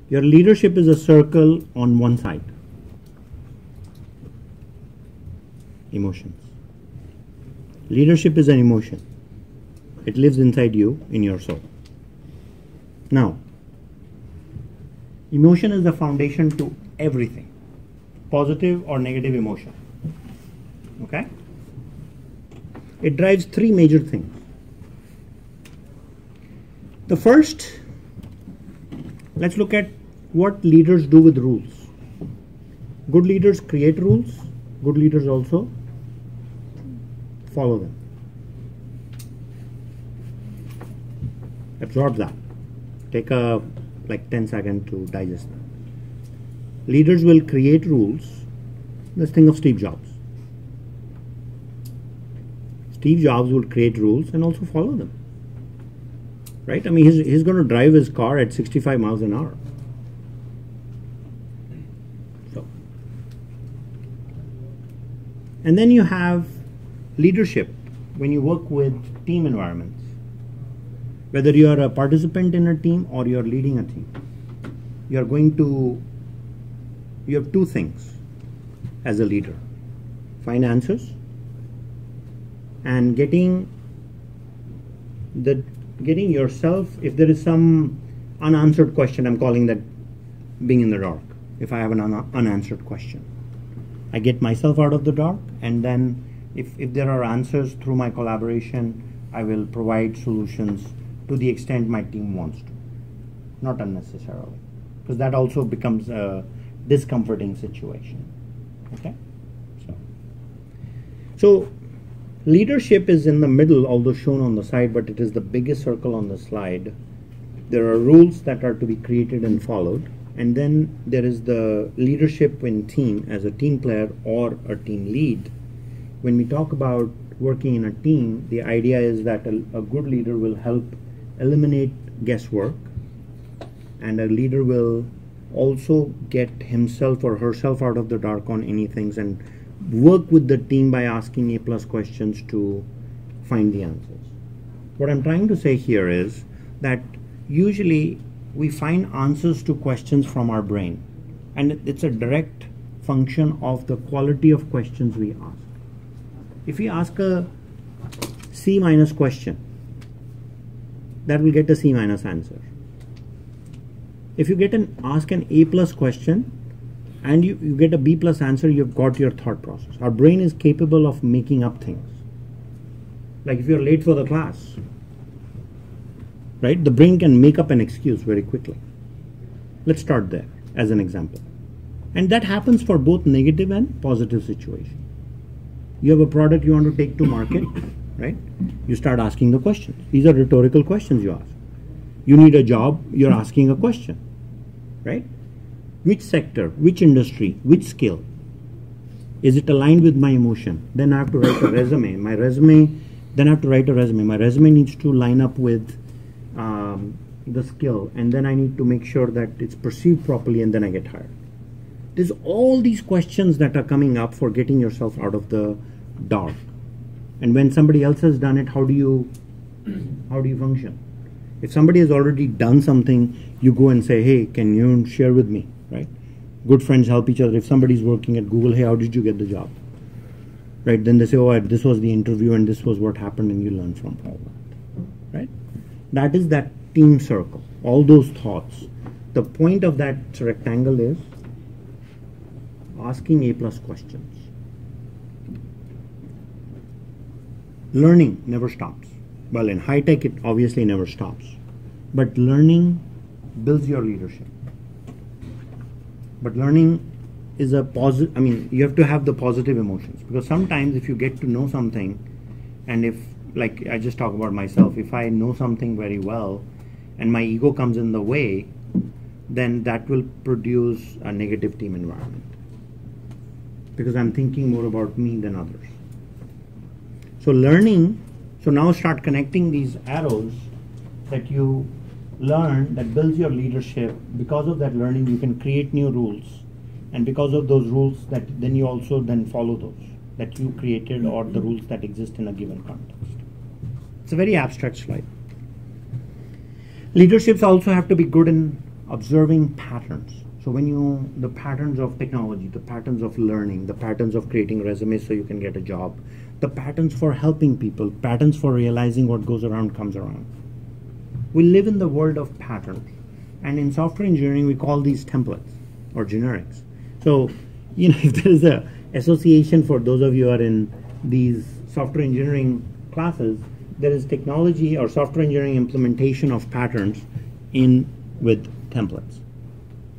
Your leadership is a circle on one side. Emotions. Leadership is an emotion. It lives inside you, in your soul. Now, emotion is the foundation to everything, positive or negative emotion. Okay? It drives three major things. The first, let's look at what leaders do with rules. Good leaders create rules. Good leaders also follow them. Absorb that. Take a 10 seconds to digest that. Leaders will create rules. Let's think of Steve Jobs. Steve Jobs will create rules and also follow them. Right? I mean, he's going to drive his car at 65 miles an hour. So, and then you have leadership when you work with team environments. Whether you are a participant in a team or you are leading a team, you have two things as a leader: find answers and getting yourself, if there is some unanswered question, I'm calling that being in the dark. If I have an unanswered question, I get myself out of the dark, and then if there are answers through my collaboration, I will provide solutions to the extent my team wants to, not unnecessarily, because that also becomes a discomforting situation. Okay, so leadership is in the middle, although shown on the side, but it is the biggest circle on the slide. There are rules that are to be created and followed, and then there is the leadership in team as a team player or a team lead. When we talk about working in a team, the idea is that a good leader will help eliminate guesswork, and a leader will also get himself or herself out of the dark on any things and work with the team by asking A+ questions to find the answers. What I'm trying to say here is that usually we find answers to questions from our brain, and it's a direct function of the quality of questions we ask. If we ask a C- question, that will get a C- answer. If you ask an A+ question and you get a B+ answer, you've got your thought process. Our brain is capable of making up things. Like if you're late for the class, right? The brain can make up an excuse very quickly. Let's start there as an example. And that happens for both negative and positive situations. You have a product you want to take to market, right? You start asking the questions. These are rhetorical questions you ask. You need a job, you're asking a question, right? Which sector, which industry, which skill? Is it aligned with my emotion? Then I have to write a resume. My resume needs to line up with the skill, and then I need to make sure that it's perceived properly, and then I get hired. There's all these questions that are coming up for getting yourself out of the dark. And when somebody else has done it, how do you function? If somebody has already done something, you go and say, hey, can you share with me, right? Good friends help each other. If somebody's working at Google, hey, how did you get the job? Right? Then they say, oh, this was the interview and this was what happened, and you learn from all that, right? That is that team circle, all those thoughts. The point of that rectangle is asking A+ questions. Learning never stops. Well, in high tech, it obviously never stops. But learning builds your leadership. But learning is a positive, you have to have the positive emotions. Because sometimes if you get to know something, and if, like I just talk about myself, if I know something very well and my ego comes in the way, then that will produce a negative team environment. Because I'm thinking more about me than others. So learning, so now start connecting these arrows that you learn that builds your leadership. Because of that learning, you can create new rules. And because of those rules, that then you also then follow those that you created or the rules that exist in a given context. It's a very abstract slide. Leaderships also have to be good in observing patterns. So when the patterns of technology, the patterns of learning, the patterns of creating resumes so you can get a job, the patterns for helping people, patterns for realizing what goes around comes around. We live in the world of patterns. And in software engineering, we call these templates or generics. So, if there is a association for those of you who are in these software engineering classes, there is technology or software engineering implementation of patterns with templates,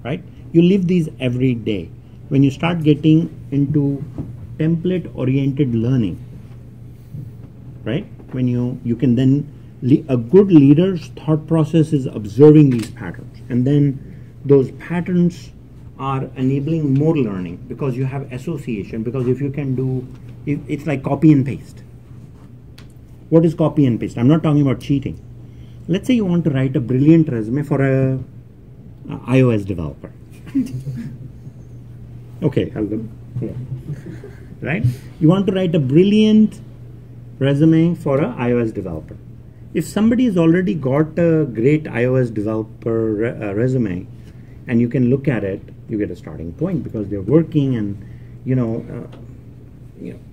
right? You live these every day. When you start getting into template-oriented learning, right? When you can then, a good leader's thought process is observing these patterns, and then those patterns are enabling more learning because you have association. Because if you can do, it's like copy and paste. What is copy and paste? I'm not talking about cheating. Let's say you want to write a brilliant resume for a iOS developer. Okay, yeah. Right? You want to write a brilliant resume for an iOS developer. If somebody has already got a great iOS developer resume, and you can look at it, you get a starting point because they're working, and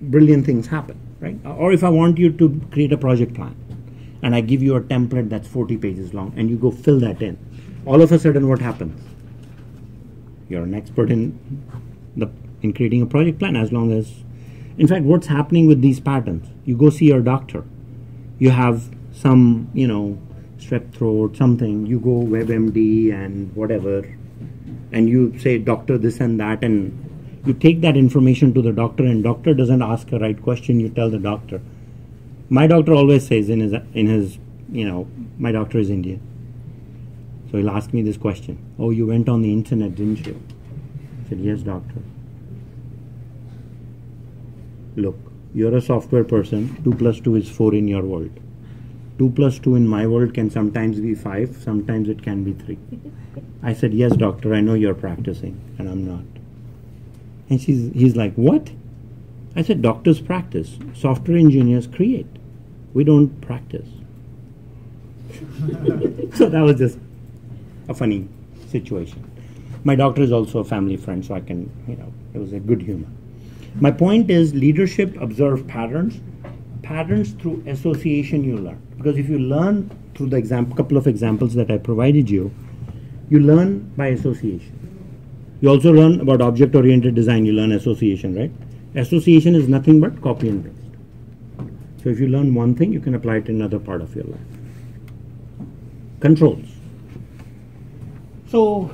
brilliant things happen, right? Or if I want you to create a project plan, and I give you a template that's 40 pages long, and you go fill that in, all of a sudden what happens? You're an expert in creating a project plan. As long as, in fact, what's happening with these patterns? You go see your doctor. You have some, strep throat, something. You go WebMD and whatever, and you say, doctor, this and that, and you take that information to the doctor, and doctor doesn't ask a right question. You tell the doctor. My doctor always says in his my doctor is Indian. So he'll ask me this question. Oh, you went on the internet, didn't you? I said, yes, doctor. Look, you're a software person. 2 plus 2 is 4 in your world. 2 plus 2 in my world can sometimes be 5, sometimes it can be 3. I said, yes, doctor, I know you're practicing, and I'm not. And he's like, what? I said, doctors practice. Software engineers create. We don't practice. So that was just a funny situation. My doctor is also a family friend, so I can, it was a good humor. My point is, leadership observe patterns. Patterns through association you learn. Because if you learn through the couple of examples that I provided you, you learn by association. You also learn about object-oriented design. You learn association, right? Association is nothing but copy and paste. So if you learn one thing, you can apply it in another part of your life. Controls. So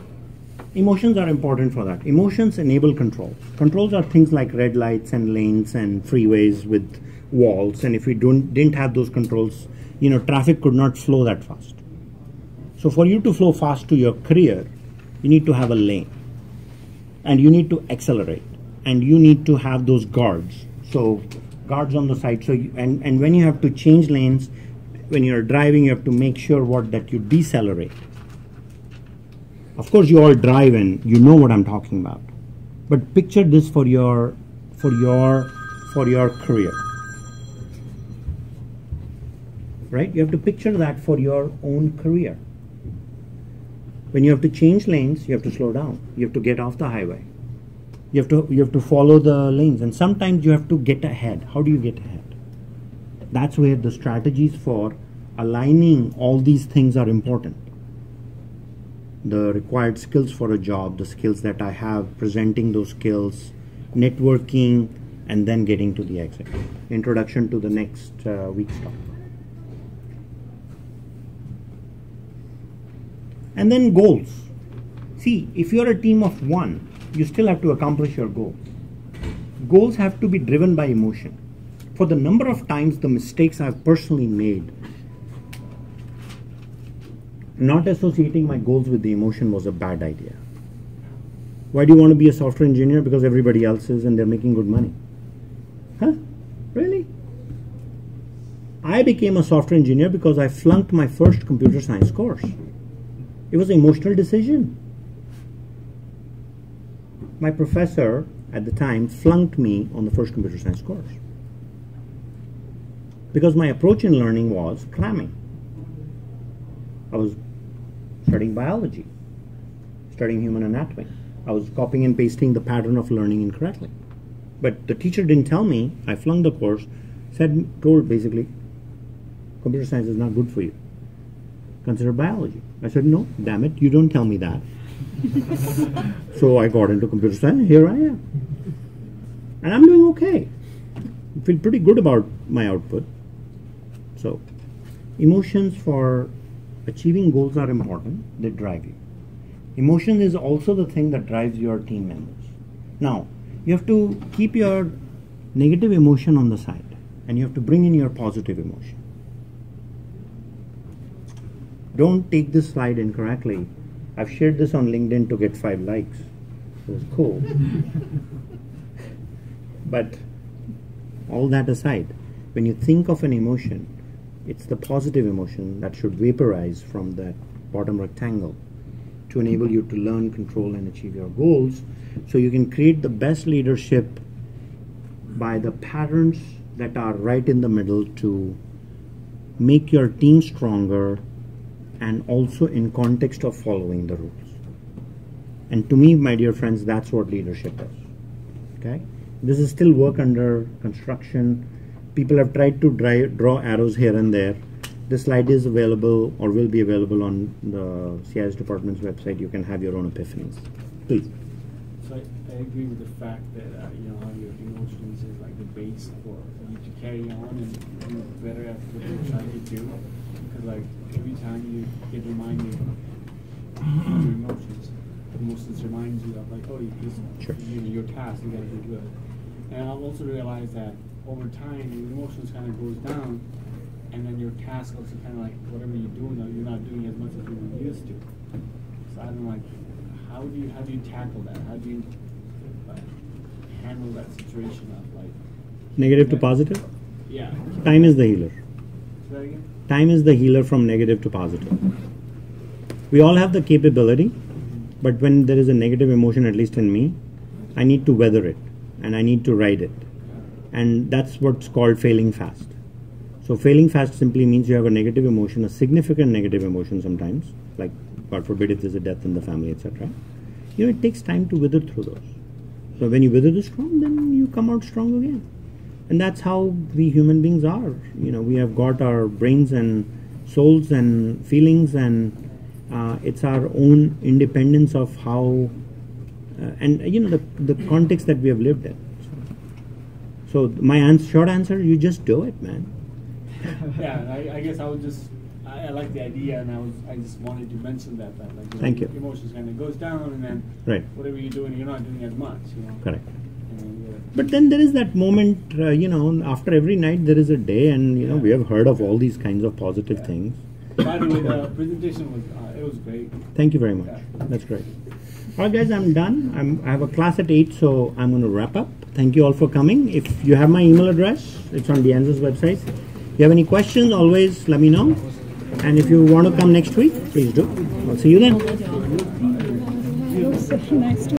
emotions are important for that. Emotions enable controls. Controls are things like red lights and lanes and freeways with walls. And if we didn't have those controls, traffic could not flow that fast. So for you to flow fast to your career, you need to have a lane. And you need to accelerate. And you need to have those guards. So guards on the side. So and when you have to change lanes, when you're driving, you have to make sure that you decelerate. Of course, you all drive and you know what I'm talking about. But picture this for your career. Right? You have to picture that for your own career. When you have to change lanes, you have to slow down. You have to get off the highway. You have to follow the lanes, and sometimes you have to get ahead. How do you get ahead? That's where the strategies for aligning all these things are important. The required skills for a job, the skills that I have, presenting those skills, networking, and then getting to the exit. Introduction to the next week's talk. And then goals. See, if you're a team of 1, you still have to accomplish your goals. Goals have to be driven by emotion. For the number of times the mistakes I've personally made, not associating my goals with the emotion was a bad idea. Why do you want to be a software engineer? Because everybody else is and they're making good money. Huh? Really? I became a software engineer because I flunked my first computer science course. It was an emotional decision. My professor at the time flunked me on the first computer science course because my approach in learning was cramming. I was studying biology. studying human anatomy. I was copying and pasting the pattern of learning incorrectly. But the teacher didn't tell me. I flunked the course, told basically, computer science is not good for you. Consider biology. I said, no, damn it, you don't tell me that. So I got into computer science, here I am. And I'm doing okay. I feel pretty good about my output. So, emotions for achieving goals are important. They drive you. Emotion is also the thing that drives your team members. Now, you have to keep your negative emotion on the side, and you have to bring in your positive emotion. Don't take this slide incorrectly. I've shared this on LinkedIn to get 5 likes. It was cool. But all that aside, when you think of an emotion, it's the positive emotion that should vaporize from that bottom rectangle to enable you to learn, control, and achieve your goals. So you can create the best leadership by the patterns that are right in the middle to make your team stronger, and also in context of following the rules. And to me, my dear friends, that's what leadership is. Okay? This is still work under construction. People have tried to draw arrows here and there. This slide is available or will be available on the CIS department's website. You can have your own epiphanies. Please. So I agree with the fact that you know, how your emotions is like the base for you to carry on and do better at what you're trying to do. Because like every time you get reminded of your emotions reminds you of like, oh, Sure. your task, you gotta do good. And I've also realized that over time your emotions kind of goes down, and then your task also kind of like whatever you're doing, you're not doing as much as you were used to. So I don't know, like, how do you tackle that? How do you like handle that situation of like Negative to positive? Yeah. Time is the healer. Say that again? Time is the healer from negative to positive. We all have the capability, but when there is a negative emotion, at least in me, I need to weather it and I need to ride it. And that's what's called failing fast. So failing fast simply means you have a negative emotion, a significant negative emotion sometimes, like God forbid if there's a death in the family, etc. You know, it takes time to wither through those. So when you wither the storm, then you come out strong again. And that's how we human beings are. You know, we have got our brains and souls and feelings, and it's our own independence of how, and you know, the context that we have lived in. So my short answer, you just do it, man. Yeah, I guess I would just, I like the idea, and I just wanted to mention that like, you know, Thank you. Emotions kind of goes down, and then whatever you're doing, you're not doing as much, you know. Correct. But then there is that moment, you know, after every night there is a day, and you know, we have heard of all these kinds of positive things. By the way, the presentation was, it was great. Thank you very much. That's great. All right, guys, I'm done. I have a class at 8, so I'm going to wrap up. Thank you all for coming. If you have my email address, it's on DeAnza's website. If you have any questions, always let me know. And if you want to come next week, please do. I'll see you then. It was so nice to